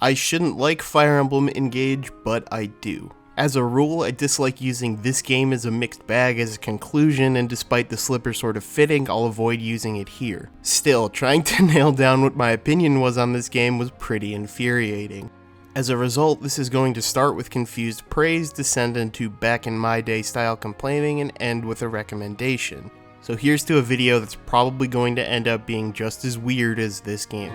I shouldn't like Fire Emblem Engage, but I do. As a rule, I dislike using this game as a mixed bag as a conclusion, and despite the slipper sort of fitting, I'll avoid using it here. Still, trying to nail down what my opinion was on this game was pretty infuriating. As a result, this is going to start with confused praise, descend into back in my day style complaining, and end with a recommendation. So here's to a video that's probably going to end up being just as weird as this game.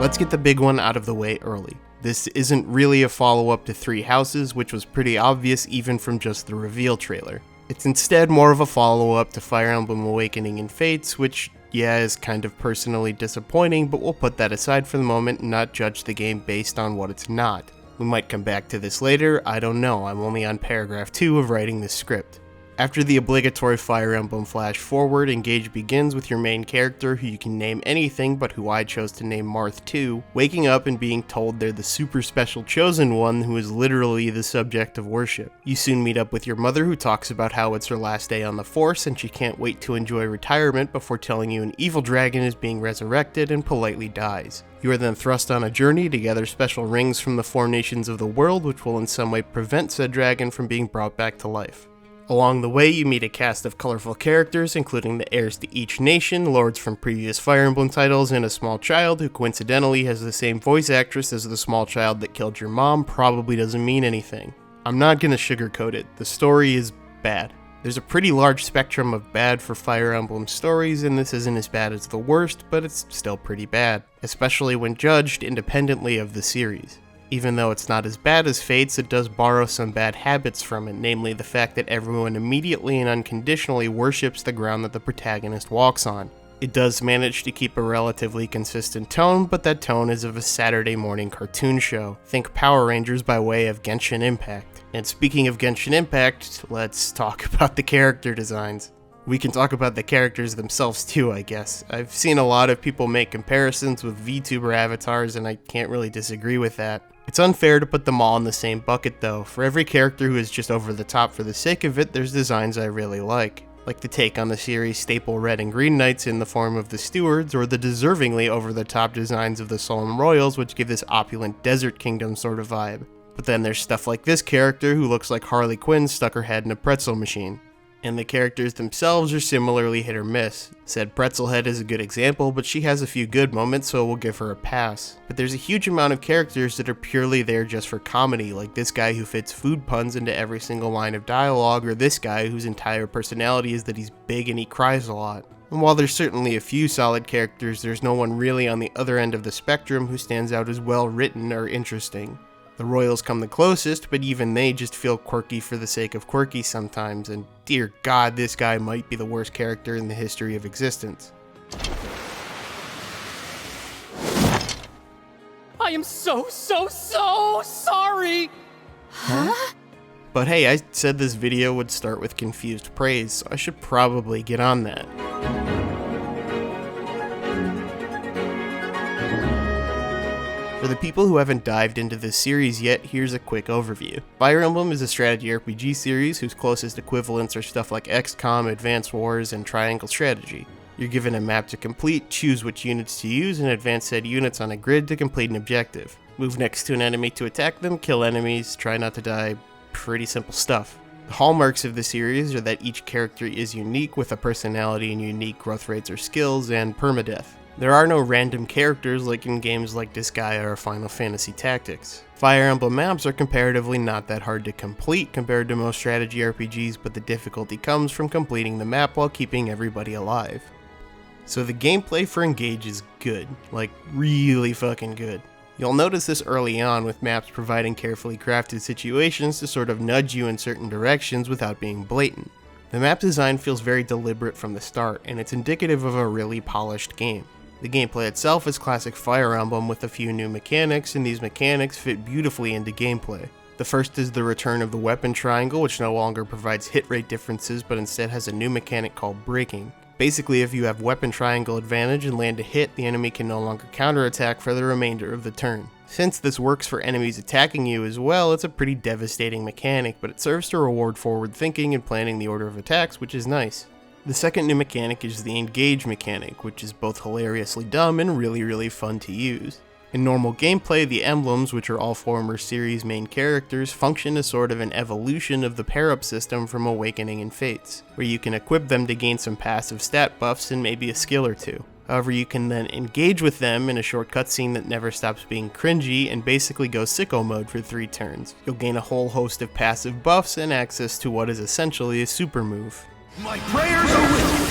Let's get the big one out of the way early. This isn't really a follow-up to Three Houses, which was pretty obvious even from just the reveal trailer. It's instead more of a follow-up to Fire Emblem Awakening and Fates, which, yeah, is kind of personally disappointing, but we'll put that aside for the moment and not judge the game based on what it's not. We might come back to this later, I don't know, I'm only on paragraph 2 of writing this script. After the obligatory Fire Emblem flash forward, Engage begins with your main character, who you can name anything but who I chose to name Marth 2, waking up and being told they're the super special chosen one who is literally the subject of worship. You soon meet up with your mother, who talks about how it's her last day on the Force and she can't wait to enjoy retirement before telling you an evil dragon is being resurrected and politely dies. You are then thrust on a journey to gather special rings from the 4 nations of the world, which will in some way prevent said dragon from being brought back to life. Along the way, you meet a cast of colorful characters, including the heirs to each nation, lords from previous Fire Emblem titles, and a small child who coincidentally has the same voice actress as the small child that killed your mom. Probably doesn't mean anything. I'm not gonna sugarcoat it, the story is bad. There's a pretty large spectrum of bad for Fire Emblem stories, and this isn't as bad as the worst, but it's still pretty bad, especially when judged independently of the series. Even though it's not as bad as Fates, it does borrow some bad habits from it, namely the fact that everyone immediately and unconditionally worships the ground that the protagonist walks on. It does manage to keep a relatively consistent tone, but that tone is of a Saturday morning cartoon show. Think Power Rangers by way of Genshin Impact. And speaking of Genshin Impact, let's talk about the character designs. We can talk about the characters themselves too, I guess. I've seen a lot of people make comparisons with VTuber avatars, and I can't really disagree with that. It's unfair to put them all in the same bucket though. For every character who is just over the top for the sake of it, there's designs I really like the take on the series' staple red and green knights in the form of the stewards, or the deservingly over the top designs of the Solemn Royals, which give this opulent desert kingdom sort of vibe. But then there's stuff like this character who looks like Harley Quinn stuck her head in a pretzel machine. And the characters themselves are similarly hit or miss. Said Pretzelhead is a good example, but she has a few good moments, so we'll give her a pass. But there's a huge amount of characters that are purely there just for comedy, like this guy who fits food puns into every single line of dialogue, or this guy whose entire personality is that he's big and he cries a lot. And while there's certainly a few solid characters, there's no one really on the other end of the spectrum who stands out as well written or interesting. The Royals come the closest, but even they just feel quirky for the sake of quirky sometimes, and dear God, this guy might be the worst character in the history of existence. I am so sorry! Huh? But hey, I said this video would start with confused praise, so I should probably get on that. For the people who haven't dived into this series yet, here's a quick overview. Fire Emblem is a strategy RPG series whose closest equivalents are stuff like XCOM, Advance Wars, and Triangle Strategy. You're given a map to complete, choose which units to use, and advance said units on a grid to complete an objective. Move next to an enemy to attack them, kill enemies, try not to die, pretty simple stuff. The hallmarks of the series are that each character is unique with a personality and unique growth rates or skills, and permadeath. There are no random characters like in games like Disgaea or Final Fantasy Tactics. Fire Emblem maps are comparatively not that hard to complete compared to most strategy RPGs, but the difficulty comes from completing the map while keeping everybody alive. So the gameplay for Engage is good, like really fucking good. You'll notice this early on with maps providing carefully crafted situations to sort of nudge you in certain directions without being blatant. The map design feels very deliberate from the start, and it's indicative of a really polished game. The gameplay itself is classic Fire Emblem with a few new mechanics, and these mechanics fit beautifully into gameplay. The first is the return of the weapon triangle, which no longer provides hit rate differences but instead has a new mechanic called breaking. Basically, if you have weapon triangle advantage and land a hit, the enemy can no longer counterattack for the remainder of the turn. Since this works for enemies attacking you as well, it's a pretty devastating mechanic, but it serves to reward forward thinking and planning the order of attacks, which is nice. The second new mechanic is the engage mechanic, which is both hilariously dumb and really fun to use. In normal gameplay, the emblems, which are all former series main characters, function as sort of an evolution of the pair-up system from Awakening and Fates, where you can equip them to gain some passive stat buffs and maybe a skill or two. However, you can then engage with them in a short cutscene that never stops being cringy and basically go sicko mode for 3 turns. You'll gain a whole host of passive buffs and access to what is essentially a super move. My prayers are with you!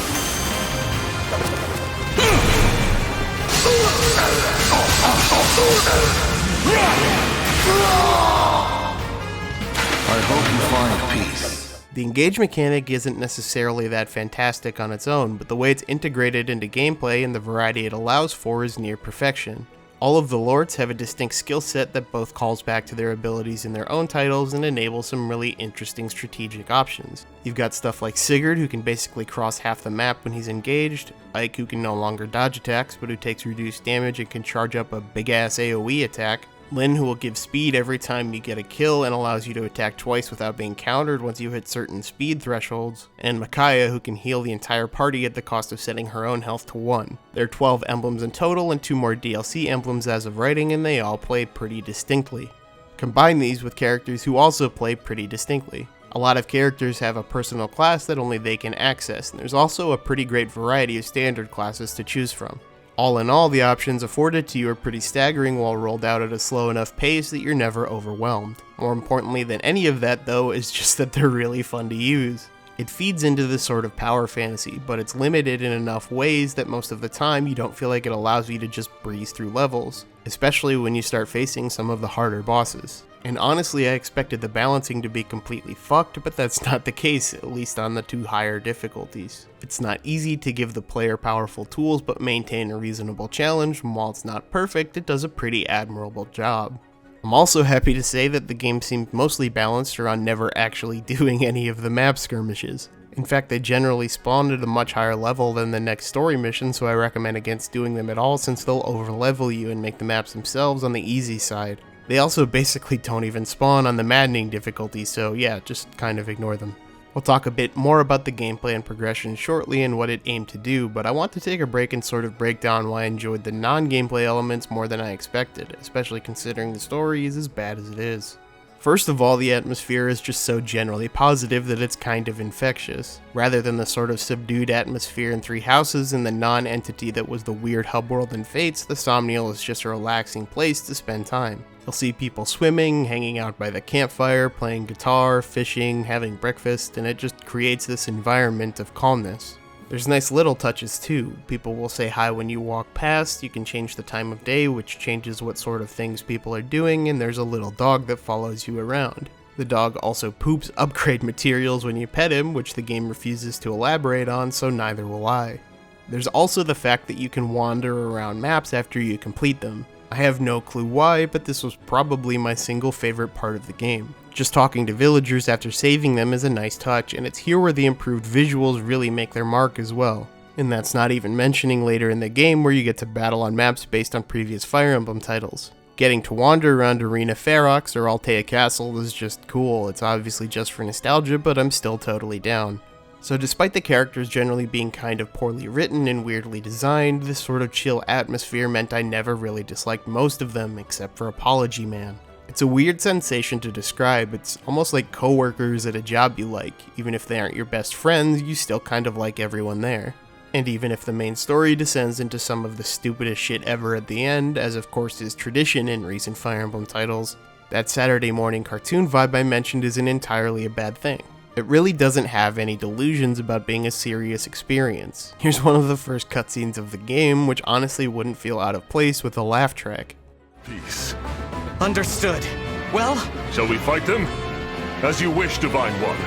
I hope you find peace. The engage mechanic isn't necessarily that fantastic on its own, but the way it's integrated into gameplay and the variety it allows for is near perfection. All of the lords have a distinct skill set that both calls back to their abilities in their own titles and enables some really interesting strategic options. You've got stuff like Sigurd, who can basically cross half the map when he's engaged, Ike, who can no longer dodge attacks but who takes reduced damage and can charge up a big ass AoE attack, Lyn, who will give speed every time you get a kill and allows you to attack twice without being countered once you hit certain speed thresholds, and Micaiah, who can heal the entire party at the cost of setting her own health to 1. There are 12 emblems in total and 2 more DLC emblems as of writing, and they all play pretty distinctly. Combine these with characters who also play pretty distinctly. A lot of characters have a personal class that only they can access, and there's also a pretty great variety of standard classes to choose from. All in all, the options afforded to you are pretty staggering while rolled out at a slow enough pace that you're never overwhelmed. More importantly than any of that though is just that they're really fun to use. It feeds into this sort of power fantasy, but it's limited in enough ways that most of the time you don't feel like it allows you to just breeze through levels, especially when you start facing some of the harder bosses. And honestly, I expected the balancing to be completely fucked, but that's not the case, at least on the 2 higher difficulties. It's not easy to give the player powerful tools but maintain a reasonable challenge, and while it's not perfect, it does a pretty admirable job. I'm also happy to say that the game seemed mostly balanced around never actually doing any of the map skirmishes. In fact, they generally spawn at a much higher level than the next story mission, so I recommend against doing them at all since they'll overlevel you and make the maps themselves on the easy side. They also basically don't even spawn on the maddening difficulty, so yeah, just kind of ignore them. We'll talk a bit more about the gameplay and progression shortly and what it aimed to do, but I want to take a break and sort of break down why I enjoyed the non-gameplay elements more than I expected, especially considering the story is as bad as it is. First of all, the atmosphere is just so generally positive that it's kind of infectious. Rather than the sort of subdued atmosphere in Three Houses and the non-entity that was the weird hub world in Fates, the Somnial is just a relaxing place to spend time. You'll see people swimming, hanging out by the campfire, playing guitar, fishing, having breakfast, and it just creates this environment of calmness. There's nice little touches too. People will say hi when you walk past, you can change the time of day, which changes what sort of things people are doing, and there's a little dog that follows you around. The dog also poops upgrade materials when you pet him, which the game refuses to elaborate on, so neither will I. There's also the fact that you can wander around maps after you complete them. I have no clue why, but this was probably my single favorite part of the game. Just talking to villagers after saving them is a nice touch, and it's here where the improved visuals really make their mark as well. And that's not even mentioning later in the game where you get to battle on maps based on previous Fire Emblem titles. Getting to wander around Arena Ferox or Altea Castle is just cool. It's obviously just for nostalgia, but I'm still totally down. So despite the characters generally being kind of poorly written and weirdly designed, this sort of chill atmosphere meant I never really disliked most of them except for Apology Man. It's a weird sensation to describe. It's almost like coworkers at a job you like. Even if they aren't your best friends, you still kind of like everyone there. And even if the main story descends into some of the stupidest shit ever at the end, as of course is tradition in recent Fire Emblem titles, that Saturday morning cartoon vibe I mentioned isn't entirely a bad thing. It really doesn't have any delusions about being a serious experience. Here's one of the first cutscenes of the game, which honestly wouldn't feel out of place with a laugh track. Peace. Understood. Well, Shall we fight them? As you wish, Divine One.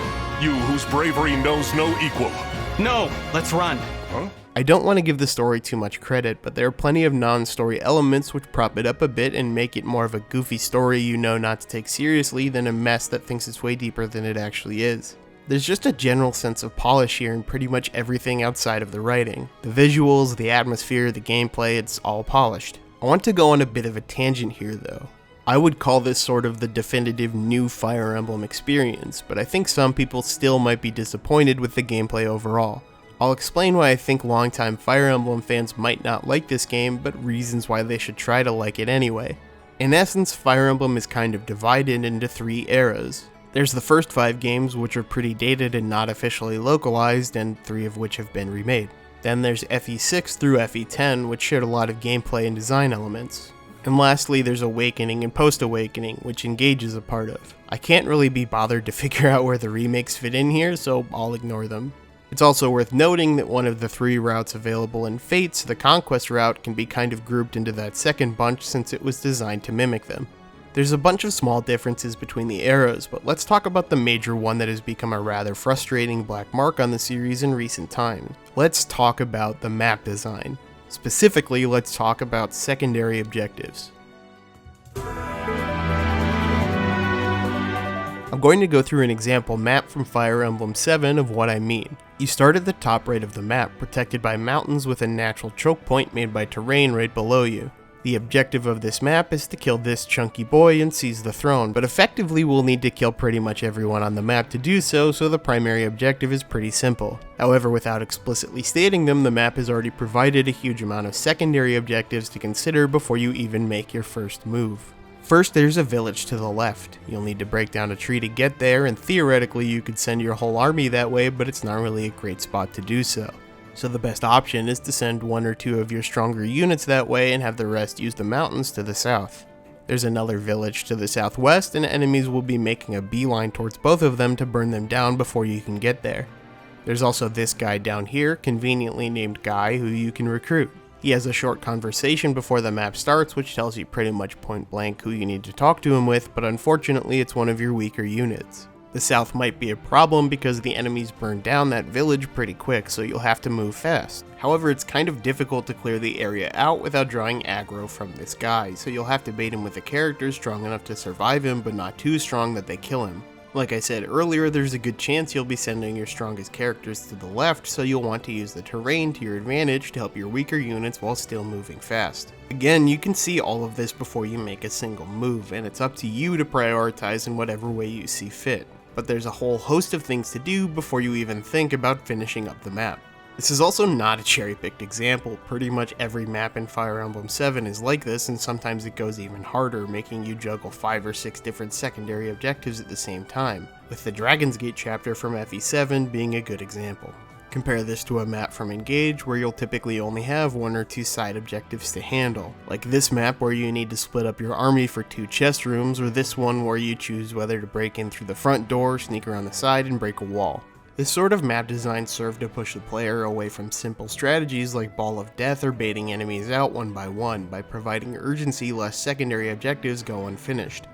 You whose bravery knows no equal. no, let's run. Huh? I don't want to give the story too much credit, but there are plenty of non-story elements which prop it up a bit and make it more of a goofy story you know not to take seriously than a mess that thinks it's way deeper than it actually is. There's just a general sense of polish here in pretty much everything outside of the writing. The visuals, the atmosphere, the gameplay, it's all polished. I want to go on a bit of a tangent here though. I would call this sort of the definitive new Fire Emblem experience, but I think some people still might be disappointed with the gameplay overall. I'll explain why I think longtime Fire Emblem fans might not like this game, but reasons why they should try to like it anyway. In essence, Fire Emblem is kind of divided into 3 eras. There's the first 5 games, which are pretty dated and not officially localized, and 3 of which have been remade. Then there's FE6 through FE10, which shared a lot of gameplay and design elements. And lastly, there's Awakening and Post-Awakening, which Engage is a part of. I can't really be bothered to figure out where the remakes fit in here, so I'll ignore them. It's also worth noting that one of the 3 routes available in Fates, the Conquest route, can be kind of grouped into that second bunch since it was designed to mimic them. There's a bunch of small differences between the eras, but let's talk about the major one that has become a rather frustrating black mark on the series in recent times. Let's talk about the map design. Specifically, let's talk about secondary objectives. I'm going to go through an example map from Fire Emblem 7 of what I mean. You start at the top right of the map, protected by mountains with a natural choke point made by terrain right below you. The objective of this map is to kill this chunky boy and seize the throne, but effectively we'll need to kill pretty much everyone on the map to do so the primary objective is pretty simple. However, without explicitly stating them, the map has already provided a huge amount of secondary objectives to consider before you even make your first move. First, there's a village to the left. You'll need to break down a tree to get there, and theoretically you could send your whole army that way, but it's not really a great spot to do so. So the best option is to send 1 or 2 of your stronger units that way and have the rest use the mountains to the south. There's another village to the southwest, and enemies will be making a beeline towards both of them to burn them down before you can get there. There's also this guy down here, conveniently named Guy, who you can recruit. He has a short conversation before the map starts, which tells you pretty much point blank who you need to talk to him with, but unfortunately it's one of your weaker units. The south might be a problem because the enemies burn down that village pretty quick, so you'll have to move fast. However, it's kind of difficult to clear the area out without drawing aggro from this guy, so you'll have to bait him with a character strong enough to survive him, but not too strong that they kill him. Like I said earlier, there's a good chance you'll be sending your strongest characters to the left, so you'll want to use the terrain to your advantage to help your weaker units while still moving fast. Again, you can see all of this before you make a single move, and it's up to you to prioritize in whatever way you see fit. But there's a whole host of things to do before you even think about finishing up the map. This is also not a cherry-picked example. Pretty much every map in Fire Emblem 7 is like this, and sometimes it goes even harder, making you juggle 5 or 6 different secondary objectives at the same time, with the Dragon's Gate chapter from FE7 being a good example. Compare this to a map from Engage, where you'll typically only have 1 or 2 side objectives to handle, like this map where you need to split up your army for 2 chest rooms, or this one where you choose whether to break in through the front door, sneak around the side, and break a wall. This sort of map design served to push the player away from simple strategies like Ball of Death or baiting enemies out one by providing urgency lest secondary objectives go unfinished.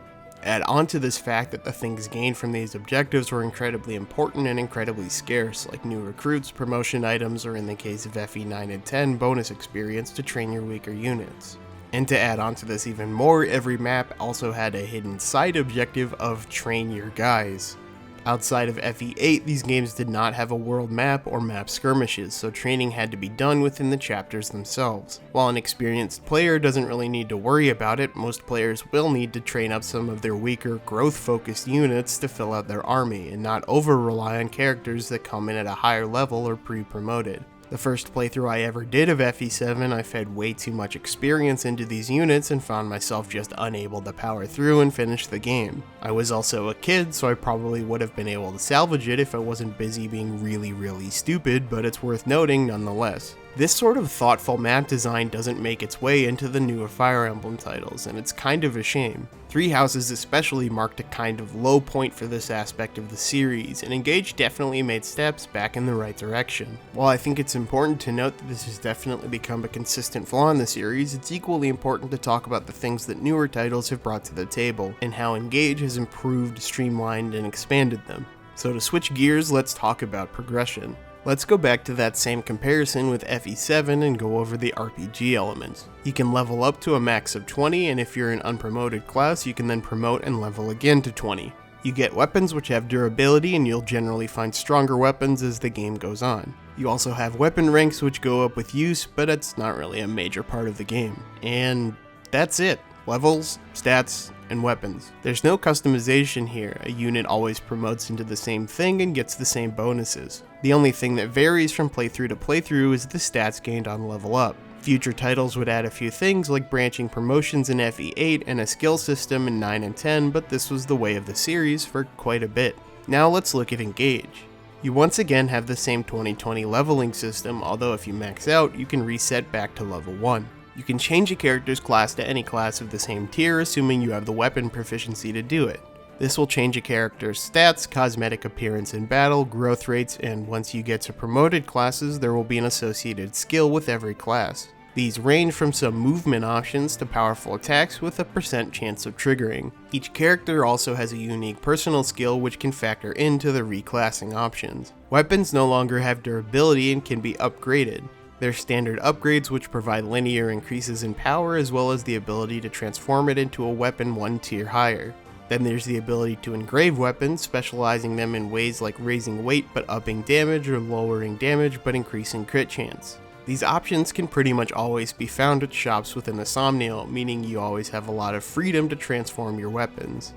Add on to this fact that the things gained from these objectives were incredibly important and incredibly scarce, like new recruits, promotion items, or in the case of FE9 and 10, bonus experience to train your weaker units. And to add on to this even more, every map also had a hidden side objective of train your guys. Outside of FE8, these games did not have a world map or map skirmishes, so training had to be done within the chapters themselves. While an experienced player doesn't really need to worry about it, most players will need to train up some of their weaker, growth-focused units to fill out their army, and not over-rely on characters that come in at a higher level or pre-promoted. The first playthrough I ever did of FE7, I fed way too much experience into these units and found myself just unable to power through and finish the game. I was also a kid, so I probably would have been able to salvage it if I wasn't busy being really stupid, but it's worth noting nonetheless. This sort of thoughtful map design doesn't make its way into the newer Fire Emblem titles, and it's kind of a shame. Three Houses especially marked a kind of low point for this aspect of the series, and Engage definitely made steps back in the right direction. While I think it's important to note that this has definitely become a consistent flaw in the series, it's equally important to talk about the things that newer titles have brought to the table, and how Engage has improved, streamlined, and expanded them. So to switch gears, let's talk about progression. Let's go back to that same comparison with FE7 and go over the RPG elements. You can level up to a max of 20, and if you're an unpromoted class, you can then promote and level again to 20. You get weapons which have durability, and you'll generally find stronger weapons as the game goes on. You also have weapon ranks which go up with use, but it's not really a major part of the game. And that's it. levels, stats, and weapons. There's no customization here. A unit always promotes into the same thing and gets the same bonuses. The only thing that varies from playthrough to playthrough is the stats gained on level up. Future titles would add a few things like branching promotions in FE8 and a skill system in 9 and 10, but this was the way of the series for quite a bit. Now let's look at Engage. You once again have the same 20/20 leveling system, although if you max out, you can reset back to level 1. You can change a character's class to any class of the same tier, assuming you have the weapon proficiency to do it. This will change a character's stats, cosmetic appearance in battle, growth rates, and once you get to promoted classes, there will be an associated skill with every class. These range from some movement options to powerful attacks with a % chance of triggering. Each character also has a unique personal skill which can factor into the reclassing options. Weapons no longer have durability and can be upgraded. There's standard upgrades which provide linear increases in power as well as the ability to transform it into a weapon one tier higher. Then there's the ability to engrave weapons, specializing them in ways like raising weight but upping damage or lowering damage but increasing crit chance. These options can pretty much always be found at shops within the Somniel, meaning you always have a lot of freedom to transform your weapons.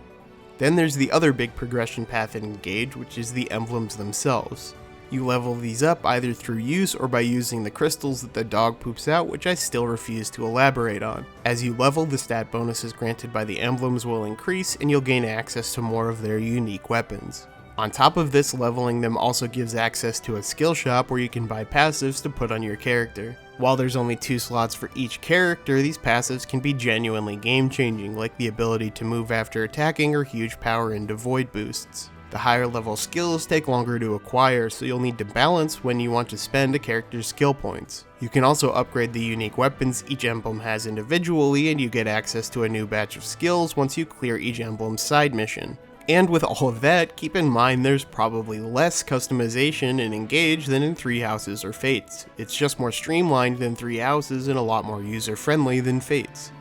Then there's the other big progression path in Engage, which is the emblems themselves. You level these up either through use or by using the crystals that the dog poops out, which I still refuse to elaborate on. As you level, the stat bonuses granted by the emblems will increase and you'll gain access to more of their unique weapons. On top of this, leveling them also gives access to a skill shop where you can buy passives to put on your character. While there's only 2 slots for each character, these passives can be genuinely game-changing, like the ability to move after attacking or huge power into void boosts. The higher level skills take longer to acquire, so you'll need to balance when you want to spend a character's skill points. You can also upgrade the unique weapons each emblem has individually, and you get access to a new batch of skills once you clear each emblem's side mission. And with all of that, keep in mind there's probably less customization in Engage than in Three Houses or Fates. It's just more streamlined than Three Houses and a lot more user-friendly than Fates.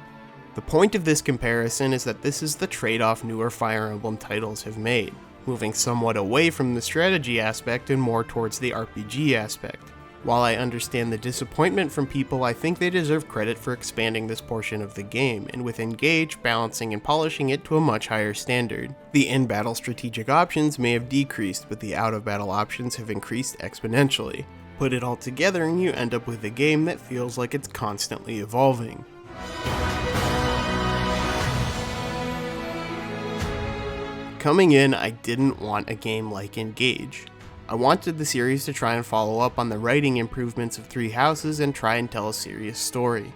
The point of this comparison is that this is the trade-off newer Fire Emblem titles have made, moving somewhat away from the strategy aspect and more towards the RPG aspect. While I understand the disappointment from people, I think they deserve credit for expanding this portion of the game, and with Engage, balancing and polishing it to a much higher standard. The in-battle strategic options may have decreased, but the out-of-battle options have increased exponentially. Put it all together and you end up with a game that feels like it's constantly evolving. Coming in, I didn't want a game like Engage. I wanted the series to try and follow up on the writing improvements of Three Houses and try and tell a serious story.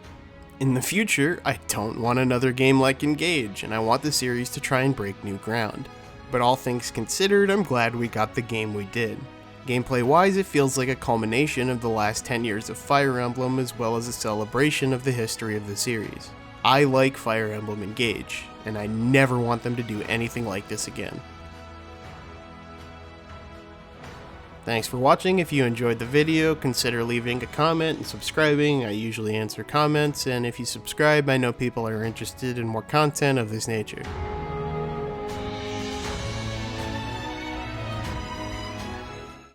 In the future, I don't want another game like Engage, and I want the series to try and break new ground. But all things considered, I'm glad we got the game we did. Gameplay-wise, it feels like a culmination of the last 10 years of Fire Emblem as well as a celebration of the history of the series. I like Fire Emblem Engage, and I never want them to do anything like this again. Thanks for watching. If you enjoyed the video, consider leaving a comment and subscribing. I usually answer comments, and if you subscribe, I know people are interested in more content of this nature.